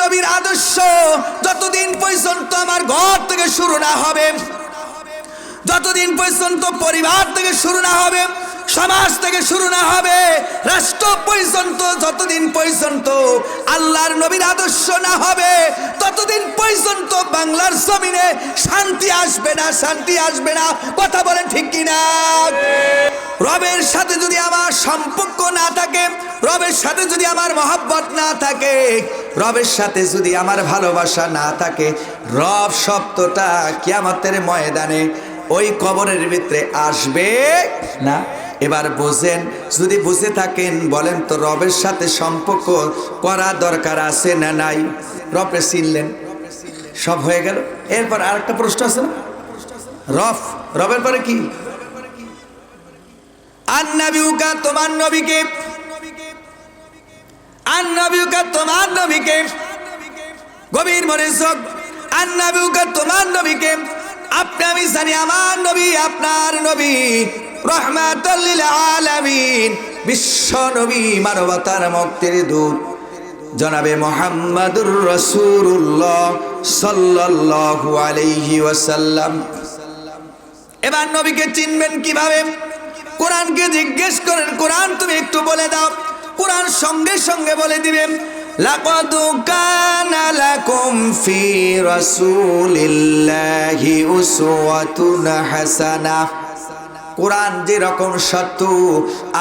নবীর আদর্শ যতদিন পর্যন্ত আমার ঘর থেকে শুরু না হবে, যতদিন পর্যন্ত পরিবার থেকে শুরু না হবে, সমাজ থেকে শুরু না হবে, রাষ্ট্র পর্যন্ত যতদিন পর্যন্ত আল্লাহর নবীর আদর্শ না হবে, ততদিন পর্যন্ত বাংলার জমিনে শান্তি আসবে না, শান্তি আসবে না। কথা বলেন ঠিক কিনা? রবের সাথে যদি আমার সম্পর্ক না থাকে, রবের সাথে যদি আমার মহব্বত না থাকে, রবের সাথে যদি আমার ভালোবাসা না থাকে, রব শব্দটা কিয়ামতের ময়দানে ওই কবরের ভিতরে আসবে না। এবার বোঝেন, যদি বুঝে থাকেন বলেন তো রবের সাথে সম্পর্ক করা দরকার আছে না নাই? রবে চিনলেন, সব হয়ে গেল। এরপর আরেকটা প্রশ্ন আছে না, রবের পরে কি? আন্নাবিউকা, তোমার নবীকে, আন্নাবিউকা তোমার নবীকে, গভীর মনোযোগ, আন্নাবিউকা তোমার নবীকে, আপনি আমি জানি আমার নবী আপনার নবী রাহমাতুল লিল আলামিন, বিশ্ব নবী, মানবতার মুক্তির দূত জনাবে মুহাম্মাদুর রাসূলুল্লাহ সাল্লাল্লাহু আলাইহি ওয়াসাল্লাম। এবার নবীকে চিনবেন কিভাবে? কোরআনকে জিজ্ঞেস করেন, কোরআন তুমি একটু বলে দাও। কোরআন সঙ্গে সঙ্গে বলে দিবেন, লাকাদ কানা লাকুম ফি রাসূলিল্লাহি উসওয়াতুন হাসানাহ। কোরআন যে রকম সত্য,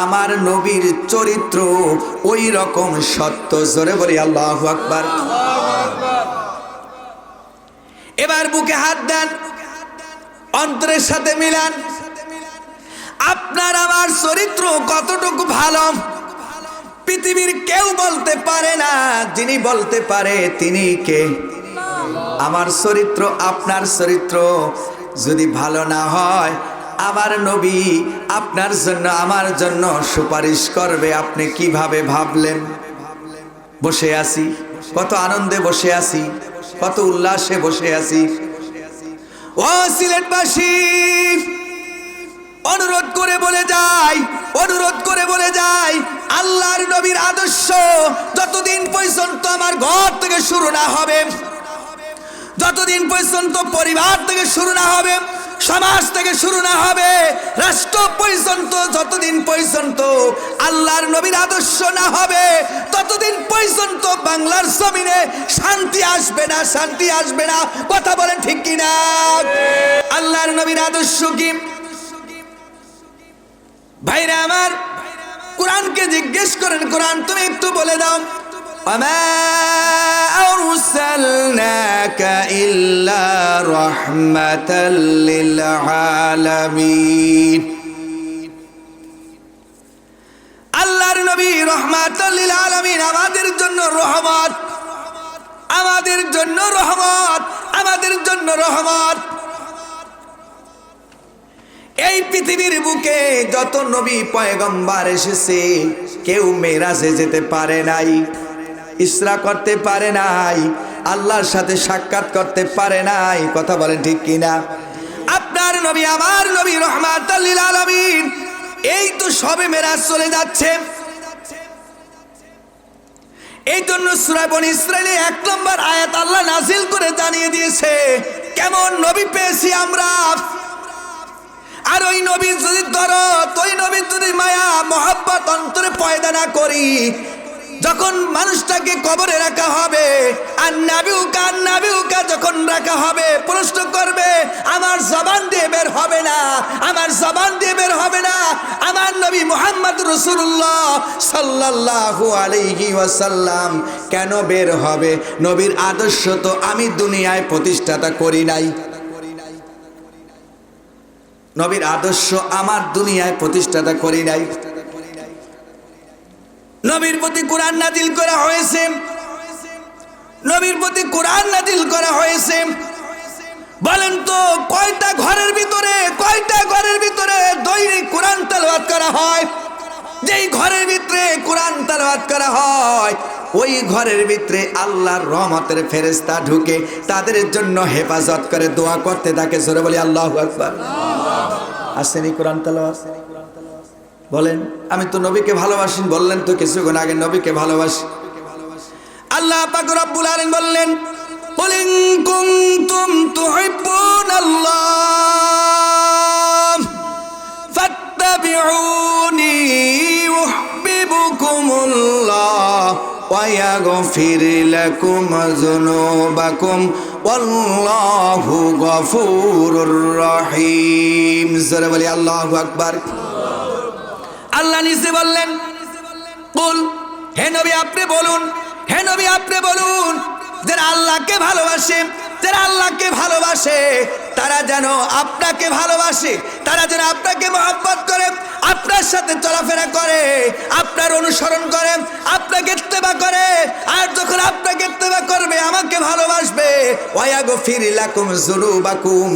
আমার নবীর চরিত্র ওই রকম সত্য। জোরে বলি আল্লাহু আকবার। এবার বুকে হাত দেন, অন্তরের সাথে মিলান। আপনার আমার চরিত্র কতটুকু ভালো পৃথিবীর কেউ বলতে পারে না, যিনি বলতে পারে তিনি কে? আমার চরিত্র, আপনার চরিত্র যদি ভালো না হয়, আমার নবী আপনার জন্য আমার জন্য সুপারিশ করবে আপনি কিভাবে ভাবলেন? বসে আছি, কত আনন্দে বসে আছি, কত উল্লাসে বসে আছি। ও সিলেটবাসী, অনুরোধ করে বলে যাই, অনুরোধ করে বলে যাই, আল্লাহর নবীর আদর্শ যতদিন পর্যন্ত আমার ঘর থেকে শুরু না হবে, যতদিন পর্যন্ত পরিবার থেকে শুরু না হবে, সমাজ থেকে শুরু না হবে, রাষ্ট্র পর্যন্ত যতদিন পর্যন্ত আল্লাহর নবীর আদর্শ না হবে, ততদিন পর্যন্ত বাংলার জমিনে শান্তি আসবে না, শান্তি আসবে না। কথা বলেন ঠিক কিনা? আল্লাহর নবীর আদর্শ কি? ভাইরা আমার, কোরআনকে জিজ্ঞেস করেন, কোরআন তুমি একটু বলে দাও। ওয়ামা আরসালনাকা ইল্লা রাহমাতাল লিল আলামিন। আল্লাহর নবী রাহমাতাল লিল আলামিন, আমাদের জন্য রহমত, আমাদের জন্য রহমত, আমাদের জন্য রহমত। এই পৃথিবীর বুকে যত নবী পয়গম্বর এসেছে, কেউ মেরাজে যেতে পারে নাই, ইসরা করতে পারে নাই, আল্লাহর সাথে সাক্ষাৎ করতে পারে নাই। কথা বলেন ঠিক কিনা? আপনার নবী, আমার নবী রাহমাতুল লিল আলামিন, এই তো সবে মেরাজ চলে যাচ্ছে। এই জন্য সূরা বনী ইসরাঈলে 1 নম্বর আয়াত আল্লাহ নাজিল করে জানিয়ে দিয়েছে কেমন নবী পেয়েছি আমরা। আর ওই নবীর যদি দরদ, ওই নবীর যদি মায়া মহব্বত অন্তরে পয়দা না করি, যখন মানুষটাকে কবরে রাখা হবে, আন্নাবিউকা যখন রাখা হবে, প্রশ্ন করবে, আমার জবান দিয়ে বের হবে না, আমার জবান দিয়ে বের হবে না, আমার নবী মুহাম্মদ রাসূলুল্লাহ সাল্লাল্লাহু আলাইহি ওয়াসাল্লাম কেন বের হবে? নবীর আদর্শ তো আমি দুনিয়ায় প্রতিষ্ঠাতা করি নাই, নবীর আদর্শ আমার দুনিয়ায় প্রতিষ্ঠাতা করি নাই। নবীর প্রতি কোরআন নাজিল করা হয়েছে, নবীর প্রতি কোরআন নাজিল করা হয়েছে। বলেন তো কয়টা ঘরের ভিতরে, কয়টা ঘরের ভিতরে দৈনিক কোরআন তেলাওয়াত করা হয়? যেই ঘরের ভিতরে কোরআন তেলাওয়াত করা হয়, ওই ঘরের ভিতরে আল্লাহর রহমতের ফেরেশতা ঢুকে তাদের জন্য হেফাজত করে, দোয়া করতে থাকে। জোরে বলি আল্লাহু আকবার। আসেনি কোরআন তেলাওয়াত? বলেন, আমি তো নবীকে ভালোবাসি বললেন তো কিছুক্ষণ আগে, নবীকে ভালোবাসি। আল্লাহ পাক রব্বুল আলামিন বললেন, কুল ইন কুনতুম তুহিব্বুনাল্লাহ ফাত্তাবিউনি ইউহিব্বুকুমুল্লাহ ওয়া ইয়াগফির লাকুম যুনুবাকুম ওয়াল্লাহু গফুরুর রহিম। জোরে বলি আল্লাহু আকবার। আল্লাহ নিজে বললেন, কুল, হে নবী আপনি বলুন, হে নবী আপনি বলুন, যারা আল্লাহকে ভালোবাসে, যারা আল্লাহকে ভালোবাসে তারা যেন আপনাকে ভালোবাসে, তারা যেন আপনাকে মহব্বত করে, আপনার সাথে চলাফেরা করে, আপনার অনুসরণ করে, আপনাকে ইত্তেবা করে। আর যখন আপনাকে ইত্তেবা করবে, আমাকে ভালোবাসবে, ওয়ায়াগফির লাকুম যুনুবাকুম,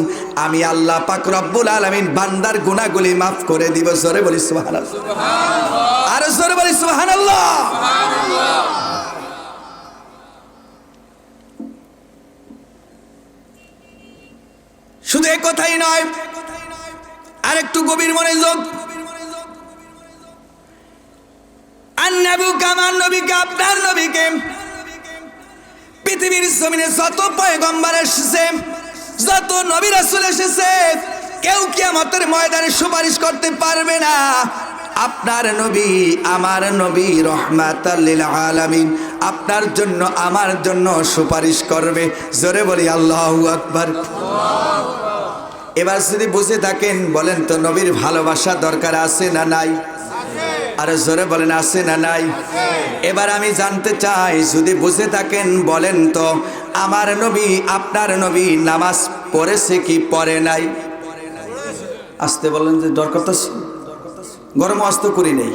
আমি আল্লাহ পাক রব্বুল আলামিন বান্দার গুনাহগুলি মাফ করে দিব। জোরে বলি সুবহানাল্লাহ, সুবহানাল্লাহ। আর জোরে বলি সুবহানাল্লাহ, সুবহানাল্লাহ। শুধু এই কথাই নয়, আর একটু গভীর মনোযোগ। আমার নবীকে, আপনার নবীকে পৃথিবীর জমিনে যত পয়গম্বর এসেছে, যত নবী রাসূল এসেছে, কেউ কিয়ামতের ময়দানে সুপারিশ করতে পারবে না। আপনার নবী, আমার নবী রহমাতাল লিল আলামিন আপনার জন্য, আমার জন্য সুপারিশ করবে। জোরে বলি আল্লাহু আকবার। এবার যদি বুঝে থাকেন বলেন তো, নবীর ভালোবাসা দরকার আছে না নাই? আর জোরে বলেন আছে না নাই? এবার আমি জানতে চাই, যদি বুঝে থাকেন বলেন তো, আমার নবী, আপনার নবী নামাজ পড়েছে কি পড়ে নাই? আসতে বলেন যে দরকার তো, গরম ওয়াজ তো করি নেই,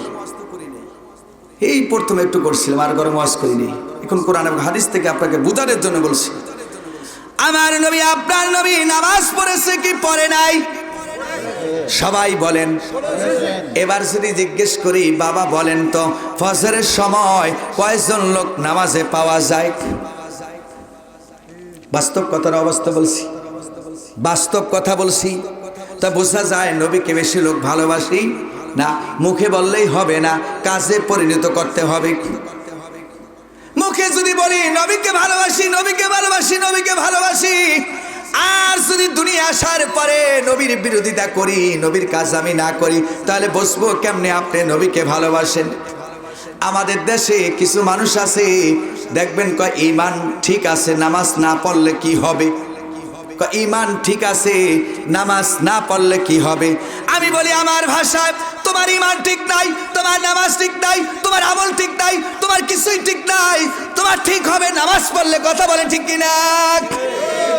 এই প্রথমে একটু করছিলাম, আর গরম ওয়াজ করি নেই। এখন কোরআন এবং হাদিস থেকে আপনাকে বুঝানোর জন্য বলছি, আমার নবী, আপনার নবী নামাজ পড়েছে কি পড়ে নাই? সবাই বলেন। এবার যদি জিজ্ঞেস করি, বাবা বলেন তো, ফজরের সময় কয়জন লোক নামাজে পাওয়া যায়? বাস্তব কথার অবস্থা বলছি, বাস্তব কথা বলছি। তা বোঝা যায় নবীকে বেশি লোক ভালোবাসি না। মুখে বললেই হবে না, কাজে পরিণত করতে হবে। মুখে যদি বলি নবীকে ভালোবাসি, নবীকে ভালোবাসি, নবীকে ভালোবাসি, আর যদি দুনিয়া আসার পরে নবীর বিরোধিতা করি, নবীর কাজ আমি না করি, তাহলে বুঝবো কেমনে আপনি নবীকে ভালোবাসেন। আমাদের দেশে কিছু মানুষ আছে, দেখবেন কয় ঈমান ঠিক আছে, নামাজ না পড়লে কি হবে? ঈমান ঠিক আছে, নামাজ না পড়লে কি হবে? আমি বলি আমার ভাষায়, তোমার ঈমান ঠিক নাই, তোমার নামাজ ঠিক নাই, তোমার আমল ঠিক নাই, তোমার কিছুই ঠিক নাই। তোমার ঠিক হবে নামাজ পড়লে। কথা বলে ঠিক কিনা?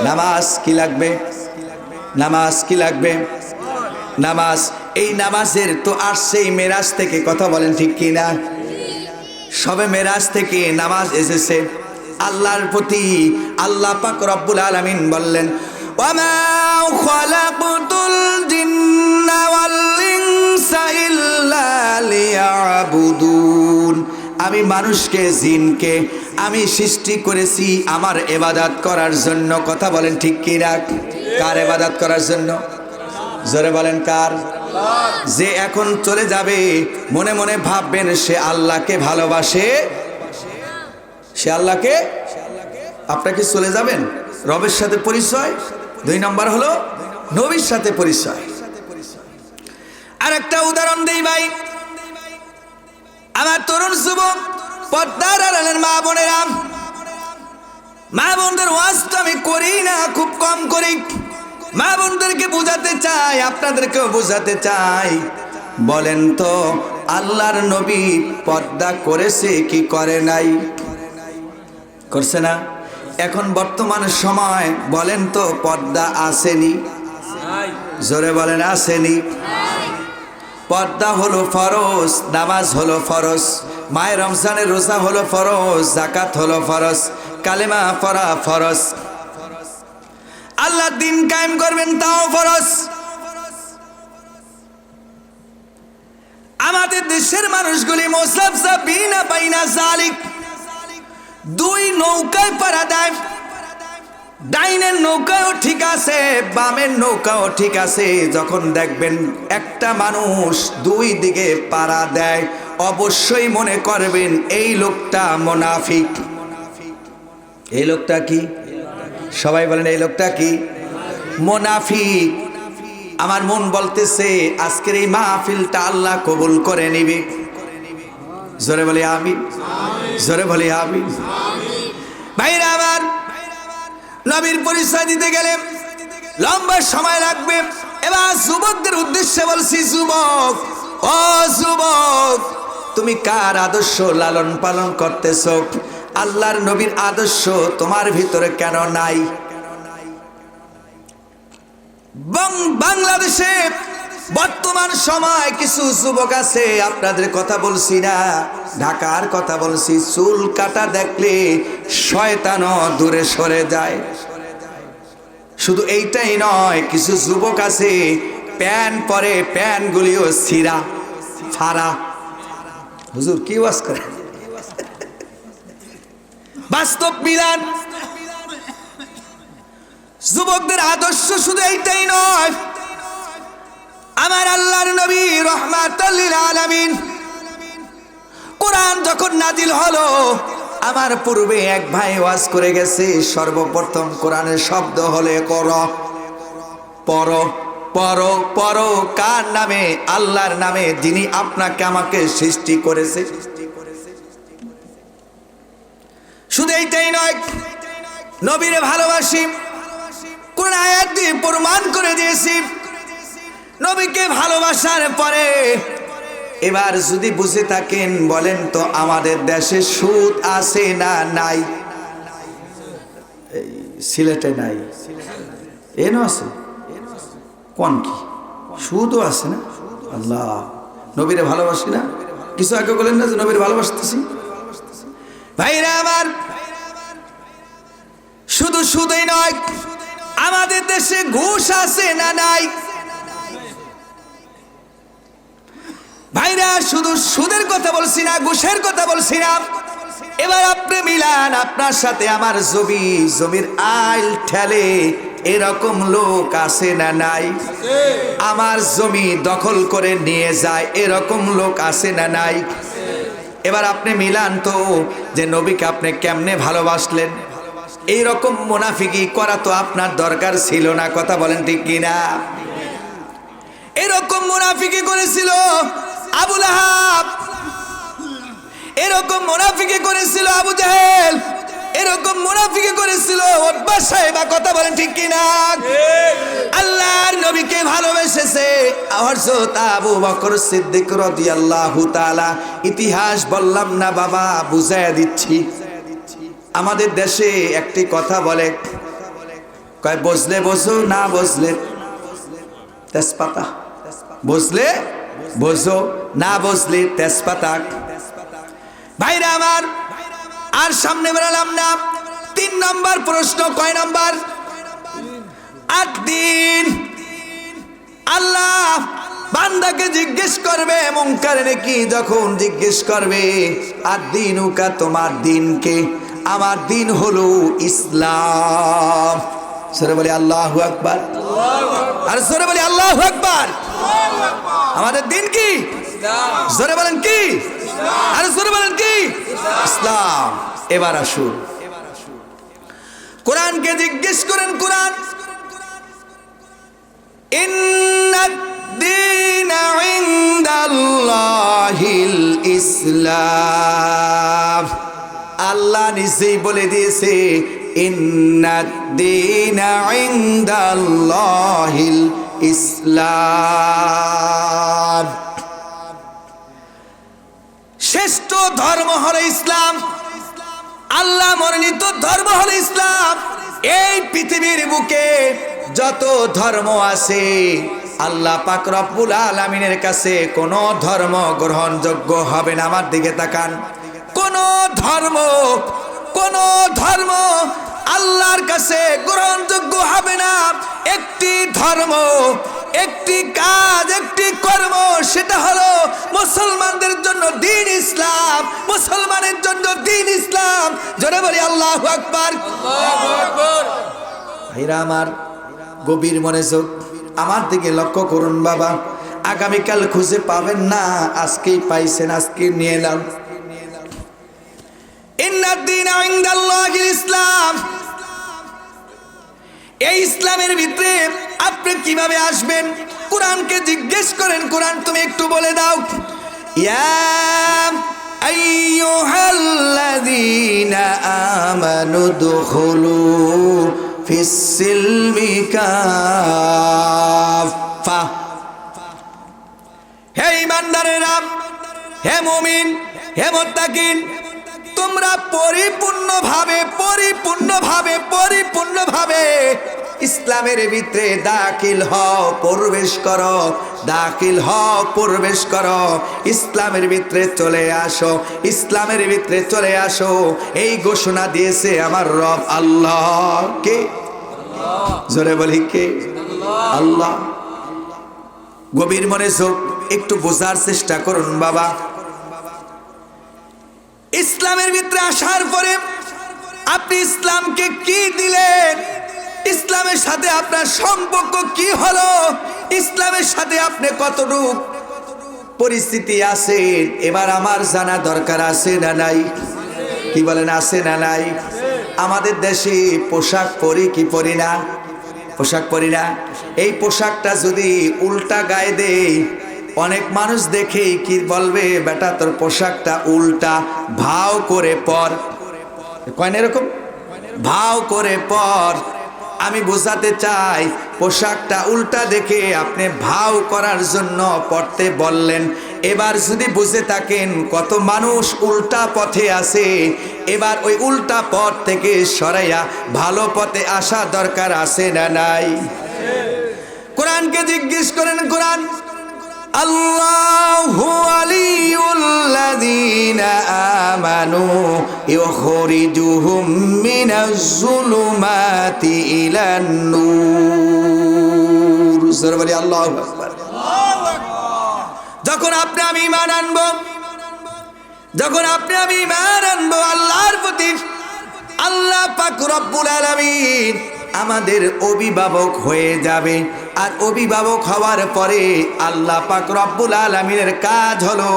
নামাজ কি লাগবে? নামাজ কি লাগবে? নামাজ। এই নামাজের তো আসছেই মেরাজ থেকে। কথা বলেন ঠিক কিনা? সবে মেরাজ থেকে নামাজ এসেছে। আল্লাহর প্রতি আল্লাহ পাক রব্বুল আলামিন বললেন, ওয়ামা খালাকতুল জিন্না ওয়াল ইনসা ইল্লা লিয়াবুদুন, আমি মানুষকে, জিনকে আমি সৃষ্টি করেছি আমার ইবাদত করার জন্য। কথা বলেন ঠিক কিনা? কার ইবাদত করার জন্য? জোরে বলেন কার? যে এখন চলে যাবে, মনে মনে ভাববেন সে আল্লাহকে ভালোবাসে, সে আল্লাহকে। আপনাকে চলে যাবেন, রবের সাথে পরিচয়। 2 নম্বর হলো নবীর সাথে পরিচয়। আর একটা উদাহরণ দেই ভাই, আমার তরুণ যুবক পর্দার আড়ালের মা বোনেরা, মা বোনদের ওয়াজ তো আমি করি না, খুব কম করি। মা বোনদেরকে বোঝাতে চাই, আপনাদেরকেও বোঝাতে চাই। বলেন তো, আল্লাহর নবী পর্দা করেছে কি করে নাই? করছে না? এখন বর্তমান সময় বলেন তো, পর্দা আসেনি? জোরে বলেন আসেনি? পর্দা হলো ফরজ, নামাজ হলো ফরজ, মায়ে রমজানের রোজা হলো ফরজ, যাকাত হলো ফরজ, কালেমা পড়া ফরজ, আল্লাহ দিন কায়েম করবেন তাও ফরজ। আমাদের দেশের মানুষগুলি মুসাফসাবিনা বাইনা যালিক, 2 নৌকায় পাড়া দেয়। ডাইনের নৌকাও ঠিক আছে, বামের নৌকাও ঠিক আছে। যখন দেখবেন একটা মানুষ 2 দিকে পাড়া দেয়, অবশ্যই মনে করবেন এই লোকটা মুনাফিক। এই লোকটা কি? সবাই বলেন এই লোকটা কি? মুনাফিক। আমার মন বলতেছে আজকের এই মাহফিলটা আল্লাহ কবুল করে নিবে। জোরে বলি আমিন, জোরে বলি আমিন। ভাইরা আমার, নবীর পরিচয় দিতে গেলে লম্বা সময় লাগবে। এবার যুবকদের উদ্দেশ্যে বলছি, যুবক, ও যুবক, তুমি কার আদর্শ লালন পালন করতেছ? আল্লাহর নবীর আদর্শ তোমার ভিতরে কেন নাই? বাংলাদেশে বর্তমান সময় কিছু যুবক আছে, আপনাদের কথা বলছি না, ঢাকার কথা বলছি, চুল কাটা দেখলে শয়তানও দূরে সরে যায়। শুধু এইটাই নয়, কিছু যুবক আছে প্যান্ট পরে, প্যান্টগুলিও ছিঁড়া ফাড়া। হুজুর কি ওয়াজ করে? বাস্তব মিলান। যুবকদের আদর্শ শুধু এইটাই নয়। আমার আল্লাহর নবী রাহমাতুল লিল আলামিন, কোরআন যখন নাজিল হলো, আমার পূর্বে এক ভাই ওয়াজ করে গেছে, সর্বপ্রথম কোরআনের শব্দ হলে কর, পর, পর, পর। কার নামে? আল্লাহর নামে, যিনি আপনাকে আমাকে সৃষ্টি করেছে। শুধু এইটাই নয়, নবীরে ভালোবাসি, কোন আয়াত দিয়ে প্রমাণ করে দিয়েছি। নবীকে ভালোবাসার পরে এবার যদি বুঝে থাকেন, বলেন তো আমাদের দেশে সুদ আছে না নাই? সিলেটে নাই, এনো আছে, কোন কি সুদও আছে না? আল্লাহ, নবীরে ভালোবাসি না? কিছু আগে বলেন না যে নবীরে ভালোবাসতেছি। ভাইরা আমার, শুধু সুদই নয়, আমাদের দেশে ঘুষ আছে না নাই? ভাইরা, শুধু সুদের কথা বলছি না, ঘুষের কথা বলছি না। এবার আপনি মিলান, আপনার সাথে আমার জমির আইল ঠেলে এরকম লোক আছে না নাই? আমার জমি দখল করে নিয়ে যায় এরকম লোক আছে না নাই? এবার আপনি মিলান তো, যে নবীকে আপনি কেমনে ভালোবাসলেন। এইরকম মুনাফিকি করা তো আপনার দরকার ছিল না, কথা বলেন ঠিক কিনা? এরকম মুনাফিকি করেছিল আবু লাহাব, এরকম মুনাফিকি করেছিল আবু জাহেল, এরকম মুনাফিকি করেছিল উতবা সাহেবা, কথা বলেন ঠিক কিনা? আল্লাহর নবীকে ভালোবেসেছে হযরত আবু বকর সিদ্দিক রাদিয়াল্লাহু তাআলা। ইতিহাস বললাম না বাবা, বুঝাইয়া দিচ্ছি। আমাদের দেশে একটি কথা বলে, কয় বুঝলে বোঝো, না বুঝলে তেজপাতা। বুঝলে বোঝো, না বুঝলে তেজপাতা। ভাইরা আমার, আর সামনে বেরালাম না। 3 নম্বর প্রশ্ন, কয় নম্বর? 8 দিন আল্লাহ বান্দাকে জিজ্ঞেস করবে, মুনকার নাকি যখন জিজ্ঞেস করবে, 8 দিন উকা তোমার দিনকে? আমার দিন হলো ইসলাম। সরে বলি আল্লাহু আকবার, আর সরে বলি আল্লাহু আকবার। আমাদের দিন কি? জোরে বলেন কি? আর জোরে বলেন কি? ইসলাম। এবার আসুন, কোরআনকে জিজ্ঞেস করেন। কোরআন, ইন্নাদ-দীনা ইনদাল্লাহিল ইসলাম। আল্লাহ নিজেই বলে দিয়েছে, ইন্নাদ-দীনা ইনদাল্লাহিল ইসলাম। শ্রেষ্ঠ ধর্ম হলো ইসলাম, আল্লাহ মনোনীত ধর্ম হলো ইসলাম। এই পৃথিবীর বুকে যত ধর্ম আছে, আল্লাহ পাক রব্বুল আলামিনের কাছে কোন ধর্ম গ্রহণযোগ্য হবে না। আমার দিকে তাকান, কোন ধর্ম আল্লাহর কাছে গ্রহণযোগ্য হবে না। একটি ধর্ম, একটি কাজ, একটি কর্ম, সেটা হলো মুসলমানদের জন্য দ্বীন ইসলাম, মুসলমানের জন্য দ্বীন ইসলাম। জোরে বলি আল্লাহু আকবার। ভাইরা আমার, গভীর মনোযোগ আমার দিকে লক্ষ্য করুন বাবা। আগামীকাল খুঁজে পাবেন না, আজকেই পাইছেন, আজকে নিয়ে এলাম। ইন্নাদ-দীনা ইনদাল্লাহিল ইসলাম। এই ইসলামের ভিতরে আপনি কিভাবে আসবেন? কোরআনকে জিজ্ঞেস করেন, কোরআন তুমি একটু বলে দাও। ইয়া আইয়ুহাল্লাযীনা আমানু দুখুলু ফিস-সিলমি কাফা। হে ঈমানদারেরা, হে মুমিন, হে মুত্তাকিন, তোমরা পরিপূর্ণভাবে ইসলামের ভিতরে দাখিল হও, প্রবেশ করো, ইসলামের ভিতরে চলে আসো, ইসলামের ভিতরে চলে আসো। এই ঘোষণা দিয়েছে আমার রব আল্লাহ। কে? জোরে বলি কে? আল্লাহ। গভীর মনোযোগ, একটু বোঝার চেষ্টা করুন বাবা। ইসলামের ভিতরে আসার পরে আপনি ইসলামকে কি দিলেন? ইসলামের সাথে আপনার সম্পর্ক কি হলো? ইসলামের সাথে আপনি কতটুকু পরিস্থিতি আছেন? এবার আমার জানা দরকার আছে না নাই? কি বলেন, আছে না নাই? আমাদের দেশে পোশাক পরি কি পরি না? পোশাক পরি না। এই পোশাকটা যদি উল্টা গায়ে দেই, অনেক মানুষ দেখেই কি বলবে, বেটা তোর পোশাকটা উল্টা, ভাও করে পর। কয় না এরকম? ভাও করে পর। আমি বোঝাতে চাই, পোশাকটা উল্টা দেখে আপনি ভাও করার জন্য পড়তে বললেন। এবার যদি বুঝে থাকেন কত মানুষ উল্টা পথে আছে, এবার ওই উল্টা পথ থেকে সরাইয়া ভালো পথে আসা দরকার আছে না নাই? কোরআনকে জিজ্ঞেস করেন, কোরআন আল্লাহু ওয়ালিউল্লাযীনা আমানু ইউখরিজুহুম মিনাজ-যুলুমাতি ইলান-নূর। জোরে বলি আল্লাহু আকবার। যখন আপনি আমি ঈমান আনবো আল্লাহর প্রতি, আল্লাহ পাক রব্বুল আলামিন আমাদের অভিভাবক হয়ে যাবে। আর অভিভাবক হওয়ার পরে আল্লাহ পাক রব্বুল আলামিনের কাজ হলো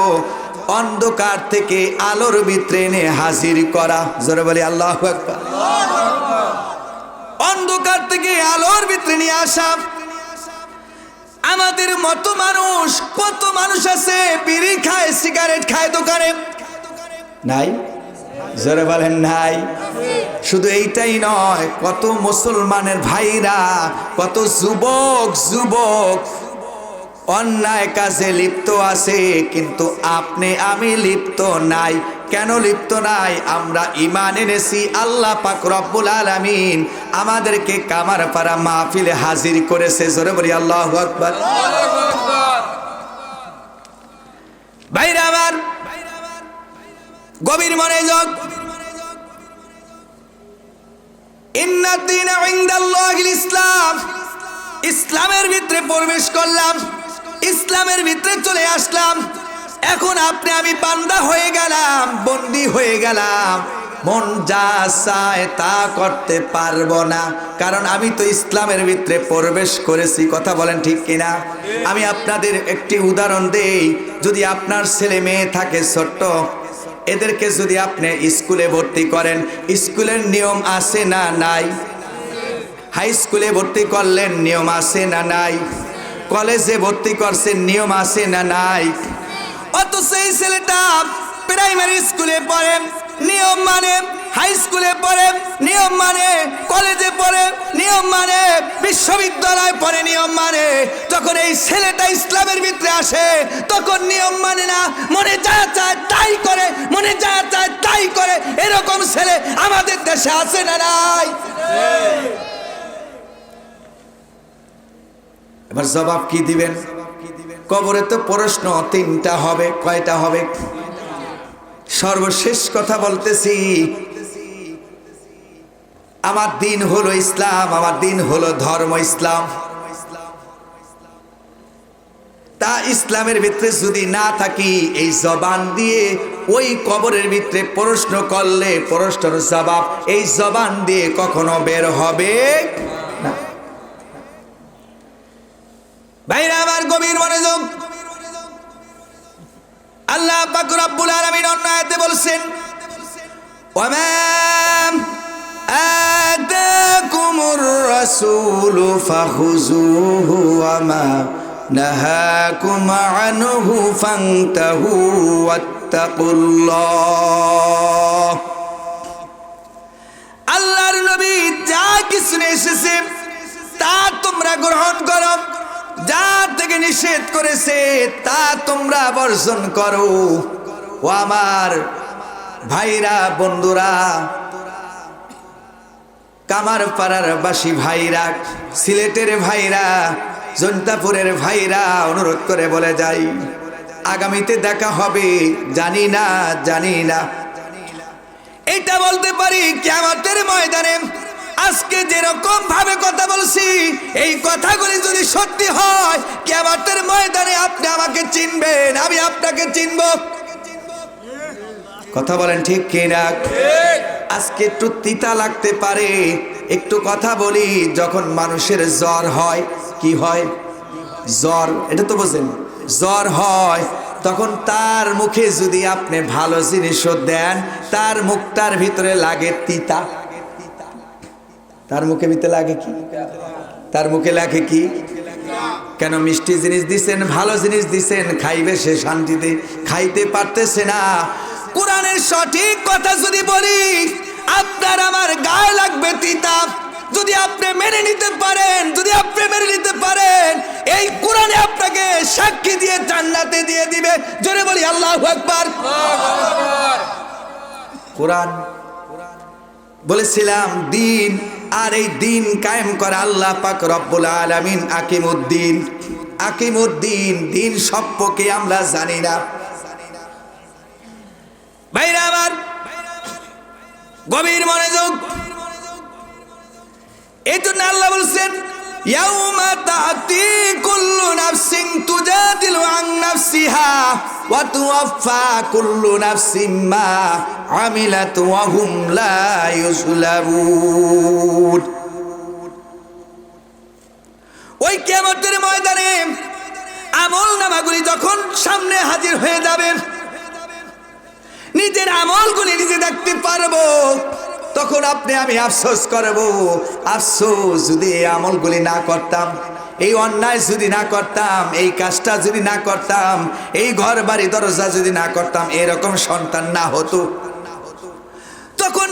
অন্ধকার থেকে আলোর ভিতরে এনে হাজির করা। জোরে বলি আল্লাহু আকবার। অন্ধকার থেকে আলোর ভিতরে নিয়ে আসা। আমাদের মতো মানুষ, কত মানুষ আছে বিড়ি খায়, সিগারেট খায় দোকানে, নাই? জোরে বলেন নাই? শুধু এইটাই নয়, কত মুসলমানের ভাইরা, কত যুবক অন্যায় কাজে লিপ্ত আছে, কিন্তু আপনি আমি লিপ্ত নাই। কেন লিপ্ত নাই? আমরা ঈমান এনেছি, আল্লাহ পাক রব্বুল আলামিন আমাদেরকে কামারপাড়া মাহফিলে হাজির করেছে। জোরে বলি আল্লাহু আকবার। ভাইরা আমার, গভীর মনোযোগ। ইন্নাদ দীনা ইনদাল্লাহিল ইসলাম। ইসলামের ভিতরে প্রবেশ করলাম, ইসলামের ভিতরে চলে আসলাম। এখন আপনি আমি বান্দা হয়ে গেলাম, বন্দী হয়ে গেলাম। মন যা চায় তা করতে পারবো না, কারণ আমি তো ইসলামের ভিতরে প্রবেশ করেছি। কথা বলেন ঠিক কিনা? আমি আপনাদের একটি উদাহরণ দেই। যদি আপনার ছেলে মেয়ে থাকে ছোট্ট, এদেরকে যদি আপনি স্কুলে ভর্তি করেন, স্কুলের নিয়ম আছে না নাই? হাই স্কুলে ভর্তি করলেন, নিয়ম আছে না নাই? কলেজে ভর্তি করছেন, নিয়ম আছে না নাই? অথচ এই ছেলেটা প্রাইমারি স্কুলে পড়ে, নিয়ম মানে, হাই স্কুলে পড়ে, নিয়ম মানে, কলেজে পড়ে, নিয়ম মানে, বিশ্ববিদ্যালয়ে পড়ে, নিয়ম মানে। যখন এই ছেলেটা ইসলামের ভিতরে আসে, তখন নিয়ম মানে না, মনে যা চায় তাই করে, মনে যা চায় তাই করে। এরকম ছেলে আমাদের দেশে আছে না নাই? এবার জবাব কি দিবেন? কবরে তো প্রশ্ন তিনটা হবে। কয়টা হবে? সর্বশেষ কথা বলতেছি, আমার দিন হলো ইসলাম, আমার দিন হলো ধর্ম ইসলাম। তা ইসলামের ভিতরে যদি না থাকি, এই জবান দিয়ে ওই কবরের ভিতরে প্রশ্ন করলে প্রশ্নের জবাব এই জবান দিয়ে কখনো বের হবে না। ভাইরা আমার, গভীর মনোযোগ। আল্লাহ পাক রব্বুল আলামিন অন্য আয়াতে বলছেন, ওয়া মা আতাকুমুর রাসূলু ফাখুযুহু ওয়া মা নাহাকুম আনহু ফান্তাহু ওয়াত্তাকুল্লাহ। আল্লাহর নবী যা কিছু নিয়ে এসেছে তা তোমরা গ্রহণ করো, যা থেকে নিষেধ করেছে তা তোমরা বর্জন করো। ও আমার ভাইরা, বন্ধুরা, কামারপাড়ার বাসী ভাইরা, সিলেটের ভাইরা, জৈন্তাপুরের ভাইরা, অনুরোধ করে বলে যাই, আগামীতে দেখা হবে জানি না, জানি না। এটা বলতে পারি কিয়ামতের ময়দানে আজকে যেরকম ভাবে কথা বলছি, এই কথাগুলি যদি সত্যি হয়, কিয়ামতের ময়দানে আপনি আমাকে চিনবেন, আমি আপনাকে চিনব। কথা বলেন ঠিক কিনা? আজকে একটু তিতা লাগতে পারে, একটু কথা বলি। যখন মানুষের জ্বর হয়, কি হয়? জ্বর, এটা তো বোঝেন, জ্বর হয়, তখন তার মুখে যদি আপনি ভালো জিনিসও দেন, তার মুখটার ভিতরে লাগে তিতা। তার মুখে ভিতরে লাগে কি? তার মুখে লাগে কি? কেন? মিষ্টি জিনিস দিছেন, ভালো জিনিস দিছেন, খাইবে সে শান্তিতে, খাইতে পারতেছে না। কোরআনের সঠিক কথা যদি বলি, আপনার আমার গায়ে লাগবে তিতা। যদি আপনি মেনে নিতে পারেন, যদি আপনি মেনে নিতে পারেন, এই কোরআনে আপনাকে সাক্ষী দিয়ে জান্নাতে দিয়ে দিবে। জোরে বলি আল্লাহু আকবার। কোরআন বলেছিলাম দিন, আর এই দিন কায়েম করে আল্লাহ পাক রব্বুল আলামিন আকিমুদ্দিন। আকিমুদ্দিন, দিন সম্পর্কে আমরা জানি না। ভাইরা আমার, গভীর মনোযোগ। এই জন্য আল্লাহ বলছেন, ইয়াউমা তা'তি কুল্লু নাফসিন তুজাদিলু আন নাফসিহা ওয়া তুওয়াফা কুল্লু নাফসিন মা আমিলাত ওয়া হুম লা ইউযলামুন। ওই কিয়ামতের ময়দানে আমলনামাগুলি যখন সামনে হাজির হয়ে যাবে, নিজের আমলগুলি নিজে দেখতে পারবো, তখন আপনি আমি আফসোস করব। আফসোস, যদি এই আমলগুলি না করতাম, এই অন্যায় যদি না করতাম, এই কাজটা যদি না করতাম, এই ঘর বাড়ি দরজা যদি না করতাম, এরকম সন্তান না হতো। তখন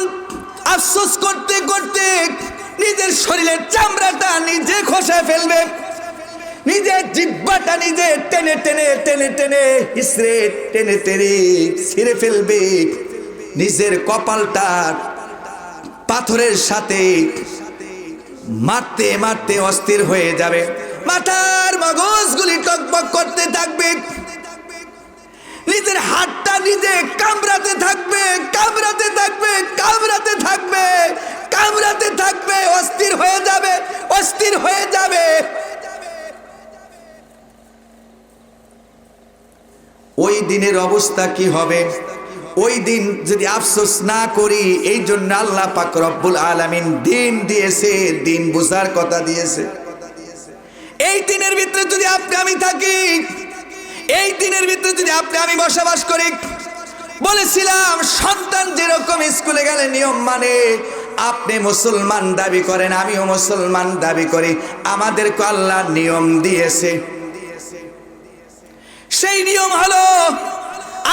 আফসোস করতে করতে নিজের শরীরের চামড়াটা নিজে খসে ফেলবে, নিজের জিহ্বাটা নিজে টেনে টেনে টেনে টেনে ইসরে টেনে টেনে ছিঁড়ে ফেলবে, নিজের কপালটা পাথরের সাথে মারতে মারতে অস্থির হয়ে যাবে, মাথার মগজগুলি টকবক করতে থাকবে, নিজের হাতটা নিজে কামড়াতে থাকবে, কামড়াতে থাকবে, কামড়াতে থাকবে, কামড়াতে থাকবে, অস্থির হয়ে যাবে, অস্থির হয়ে যাবে। ওই দিনের অবস্থা কি হবে? ওই দিন যদি আফসোস না করি, এই জন্য আল্লাহ পাক রব্বুল আলামিন দিন দিয়েছে, দিন বুঝার কথা দিয়েছে। এই দিনের ভিতরে যদি আপনি আমি থাকি, এই দিনের ভিতরে যদি আপনি আমি বসবাস করি, বলেছিলাম সন্তান যেরকম স্কুলে গেলে নিয়ম মানে, আপনি মুসলমান দাবি করেন, আমিও মুসলমান দাবি করি, আমাদেরকে আল্লাহ নিয়ম দিয়েছে। সেই নিয়ম হলো,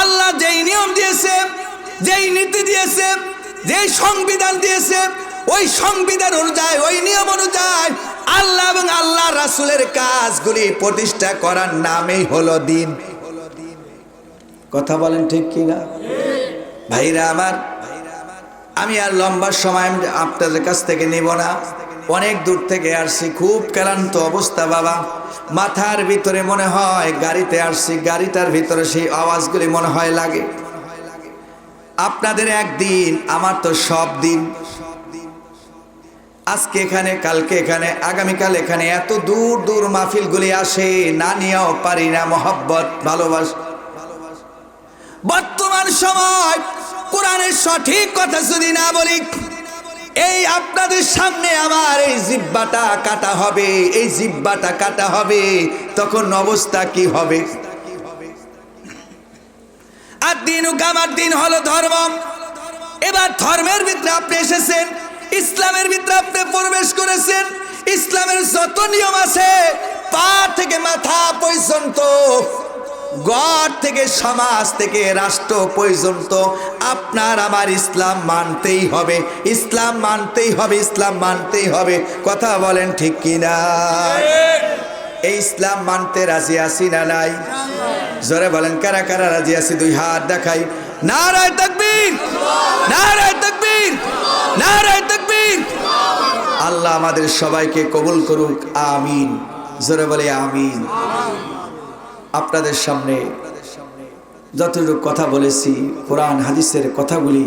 আল্লাহ যেই নিয়ম দিয়েছে, যেই নীতি দিয়েছে, যেই সংবিধান দিয়েছে, ওই সংবিধান অনুযায়ী, ওই নিয়ম অনুযায়ী আল্লাহ এবং আল্লাহ রাসূলের কাজগুলি প্রতিষ্ঠা করার নামই হলো দিন। কথা বলেন ঠিক কিনা? ভাইরা আমার, আমি আর লম্বা সময় আপনাদের কাছ থেকে নেব না। অনেক দূর থেকে আসছি, খুব ক্লান্ত অবস্থা বাবা। মাথার ভিতরে মনে হয় গাড়িতে আসছি, গাড়িটার ভিতরে সেই আওয়াজগুলি মনে হয় লাগে। আপনাদের একদিন, আমার তো সব দিন। আজকে এখানে, কালকে এখানে, আগামীকাল এখানে, এত দূর দূর মাহফিলগুলি আসে, না নিয়েও পারি না মহব্বত, ভালোবাসা। বর্তমান সময় কোরআনের সঠিক কথা যদি না বলি, এই আপনাদের সামনে আমার এই জিহ্বাটা কাটা হবে, এই জিহ্বাটা কাটা হবে, তখন অবস্থা কি হবে? আর দিন আমার দিন হলো ধর্ম। এবার ধর্মের ভিতরে আপনি এসেছেন, ইসলামের ভিতরে আপনি প্রবেশ করেছেন। ইসলামের যত নিয়ম আছে পা থেকে মাথা পর্যন্ত, ঘর থেকে সমাজ থেকে রাষ্ট্র পর্যন্ত আপনার আমার ইসলাম মানতেই হবে, ইসলাম মানতেই হবে, ইসলাম মানতেই হবে। কথা বলেন ঠিক কিনা? এই ইসলাম মানতে রাজি আছি না নাই? জোরে বলেন কারা কারা রাজি আছি? দুই হাত দেখাই। নারায়ে তাকবীর, নারায়ে তাকবীর, নারায়ে তাকবীর। আল্লাহ আমাদের সবাইকে কবুল করুক, আমিন। জোরে বলে আমিন। আপনাদের সামনে যতটুকু কথা বলেছি, কোরআন হাদিসের কথাগুলি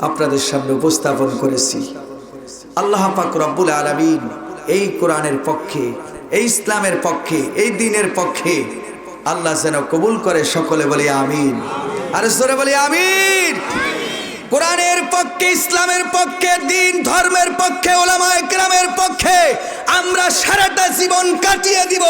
আপনাদের সামনে উপস্থাপন করেছি। আল্লাহ পাক রব্বুল আলামিন এই কোরআনের পক্ষে, এই ইসলামের পক্ষে, এই দ্বীনের পক্ষে আল্লাহ যেন কবুল করে। সকলে বলি আমিন। আর জোরে বলি আমিন। কোরআনের পক্ষে, ইসলামের পক্ষে, দ্বীন ধর্মের পক্ষে, উলামায়ে কেরামের পক্ষে আমরা সারাটা জীবন কাটিয়ে দিব,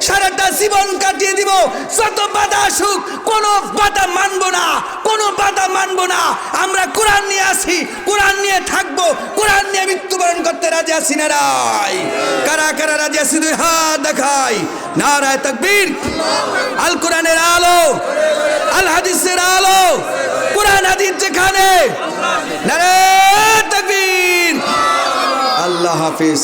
সারাটা জীবন কাটিয়ে দিব। যত বাধা আসুক কোনো বাধা মানবো না, কোনো বাধা মানবো না। আমরা কোরআন নিয়ে আসি, কোরআন নিয়ে থাকবো, কোরআন নিয়ে মৃত্যুবরণ করতে রাজি আছি না নাই? কারা কারা রাজি আছি? দুই হাত দেখাই। নারায়ে তাকবীর। আল কোরআনের আলো, আল হাদিসের আলো, কোরআন হাদিস যেখানে। নারায়ে তাকবীর। আল্লাহ হাফেজ।